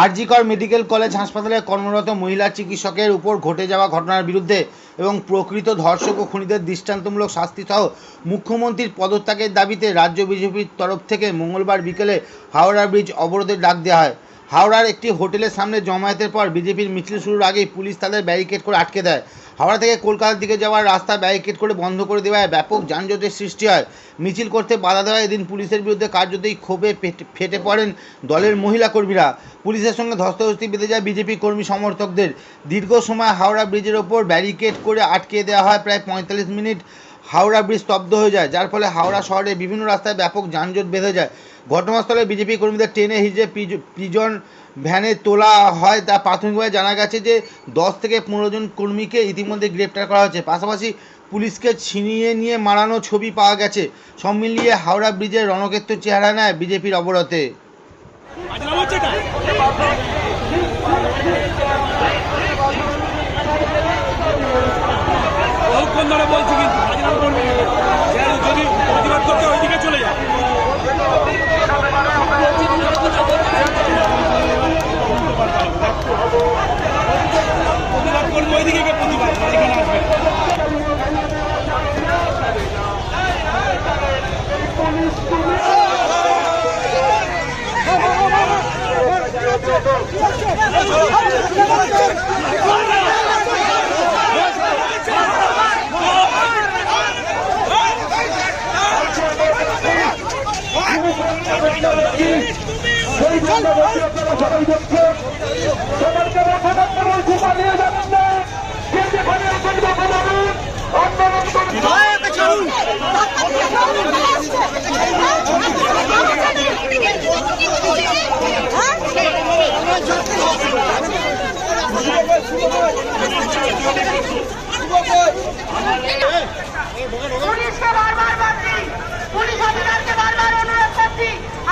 RG Kar medical college হাসপাতালে কর্মরত মহিলা চিকিৎসকের উপর ঘটে যাওয়া ঘটনার বিরুদ্ধে এবং প্রকৃত ধর্ষক ও খুনিদের দৃষ্টান্তমূলক শাস্তি সহ মুখ্যমন্ত্রীর পদত্যাগের দাবিতে রাজ্য বিজেপির তরফ থেকে মঙ্গলবার বিকেলে হাওড়া ব্রিজ অবরোধের ডাক দেওয়া হয়। হাওড়ার একটি হোটেলের সামনে জমায়েতের পর বিজেপির মিছিল শুরুর আগেই পুলিশ তাদের ব্যারিকেড করে আটকে দেয়। হাওড়া থেকে কলকাতার দিকে যাওয়ার রাস্তা ব্যারিকেড করে বন্ধ করে দেওয়ায় ব্যাপক যানজটের সৃষ্টি হয়। মিছিল করতে বাধা দেওয়ায় এদিন পুলিশের বিরুদ্ধে কার্যতই ক্ষোভে ফেটে পড়েন দলের মহিলা কর্মীরা। পুলিশের সঙ্গে ধস্তাধস্তি বেঁধে যায় বিজেপি কর্মী সমর্থকদের। দীর্ঘ সময় হাওড়া ব্রিজের ওপর ব্যারিকেড করে আটকে দেওয়া হয়। প্রায় 45 মিনিট হাওড়া ব্রিজ স্তব্ধ হয়ে যায়, যার ফলে হাওড়া শহরে বিভিন্ন রাস্তায় ব্যাপক যানজট বেঁধে যায়। ঘটনাস্থলে বিজেপি কর্মীদের টেনে হিঁচড়ে প্রিজন ভ্যানে তোলা হয়। তা প্রাথমিকভাবে জানা গেছে যে 10 থেকে 15 জন কর্মীকে ইতিমধ্যে গ্রেপ্তার করা হয়েছে। পাশাপাশি পুলিশকে ছিনিয়ে নিয়ে মারানো ছবি পাওয়া গেছে। সব মিলিয়ে হাওড়া ব্রিজের রণক্ষেত্র চেহারা নেয় বিজেপির অবরোধে।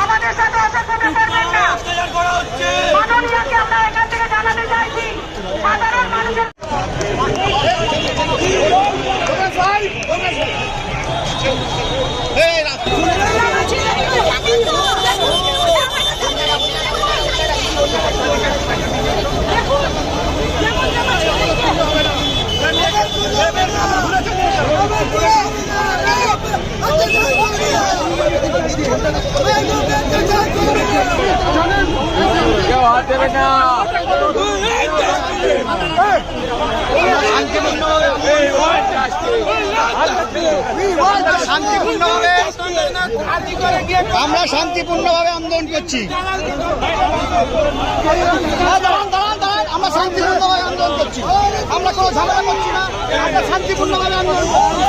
আমাদের সাথে অসংখ্য করবেন না। মাননীয়কে আমরা এখান থেকে জানাতে চাইছি সাধারণ মানুষের আমরা শান্তিপূর্ণভাবে আন্দোলন করছি। আমরা শান্তিপূর্ণভাবে আন্দোলন করছি। আমরা কোনো ঝামেলা করছি না। আমরা শান্তিপূর্ণভাবে আন্দোলন করছি।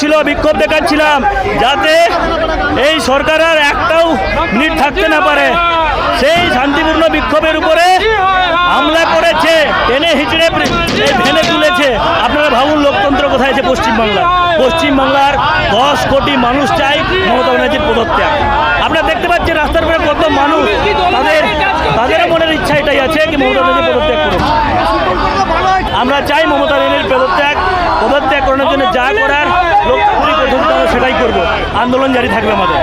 আমরা বিক্ষোভ দেখাচ্ছিলাম যাতে এই সরকার আর একটাও মিনিট থাকতে না পারে। সেই শান্তিপূর্ণ বিক্ষোভের উপরে হামলা করেছে, টেনে হিচড়ে ভেনে তুলেছে। আপনারা ভাবুন লোকতন্ত্র কোথায় আছে পশ্চিমবাংলার 10 কোটি মানুষ চাই মমতা ব্যানার্জির পদত্যাগ। আপনারা দেখতে পাচ্ছেন রাস্তার উপরে কত মানুষ, তাদের মনের ইচ্ছা এটাই আছে কি মমতা ব্যানার্জি পদত্যাগ করুন। আমরা চাই মমতা ব্যানার্জির পদত্যাগ করানোর জন্য যা করার লোকতান্ত্রিক পদ্ধতিতে আমরা সেটাই করব। আন্দোলন জারি থাকবে আমাদের।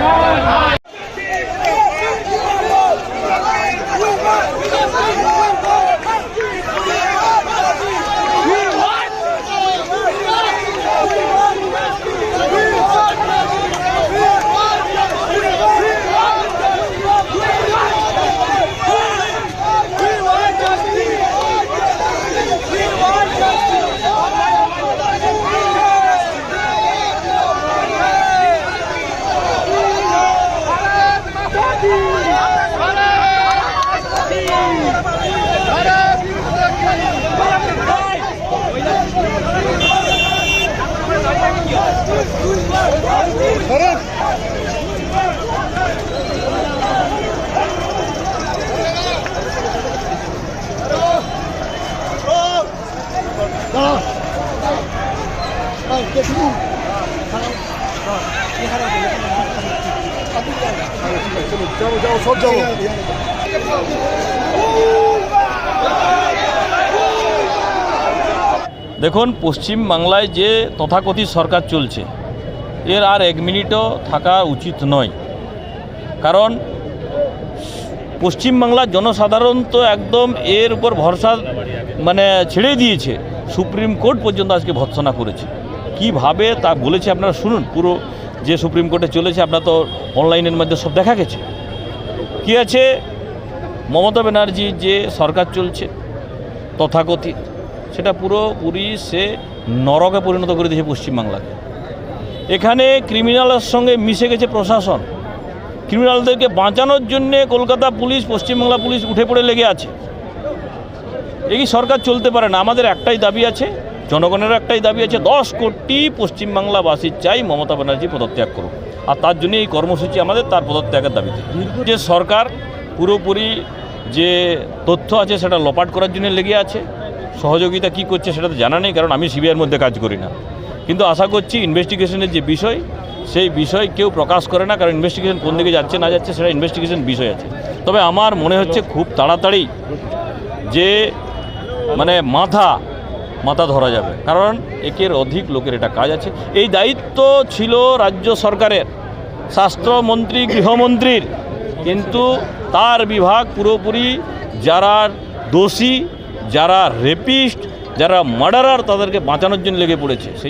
দেখুন, পশ্চিম বাংলায় যে তথাকথিত সরকার চলছে এর আর এক মিনিটও থাকা উচিত নয়। কারণ পশ্চিমবাংলার জনসাধারণ তো একদম এর উপর ভরসা ছেড়ে দিয়েছে। সুপ্রিম কোর্ট পর্যন্ত আজকে ভৎসনা করেছে। কিভাবে তা বলেছে আপনারা শুনুন। পুরো যে সুপ্রিম কোর্টে চলেছে আপনার তো অনলাইনের মধ্যে সব দেখা গেছে। কী আছে, মমতা ব্যানার্জির যে সরকার চলছে তথাকথিত, সেটা পুরোপুরি সে নরকে পরিণত করে দিয়েছে পশ্চিমবাংলাকে। এখানে ক্রিমিনালের সঙ্গে মিশে গেছে প্রশাসন। ক্রিমিনালদেরকে বাঁচানোর জন্যে কলকাতা পুলিশ, পশ্চিমবাংলা পুলিশ উঠে পড়ে লেগে আছে। এই সরকার চলতে পারে না। আমাদের একটাই দাবি আছে, জনগণের একটাই দাবি আছে, 10 কোটি পশ্চিমবাংলাবাসীর চাই মমতা ব্যানার্জি পদত্যাগ করুক। আর তার জন্য এই কর্মসূচি আমাদের, তার পদত্যাগের দাবিতে। যে সরকার পুরোপুরি যে তথ্য আছে সেটা লোপাট করার জন্য লেগে আছে। সহযোগিতা কি করছে সেটা তো জানা নেই, কারণ আমি সিবিআইয়ের মধ্যে কাজ করি না। কিন্তু আশা করছি ইনভেস্টিগেশনের যে বিষয়, সেই বিষয় কেউ প্রকাশ করে না, কারণ ইনভেস্টিগেশন কোন দিকে যাচ্ছে না যাচ্ছে সেটা ইনভেস্টিগেশন বিষয় আছে। তবে আমার মনে হচ্ছে খুব তাড়াতাড়ি যে মাথা ধরা যাবে, কারণ একের অধিক লোকের এটা কাজ আছে। এই দায়িত্ব ছিল রাজ্য সরকারের, স্বাস্থ্যমন্ত্রী, গৃহমন্ত্রীর, কিন্তু তার বিভাগ পুরোপুরি যারা দোষী, যারা রেপিস্ট, যারা মার্ডারার, তাদেরকে বাঁচানোর জন্য লেগে পড়েছে। সেই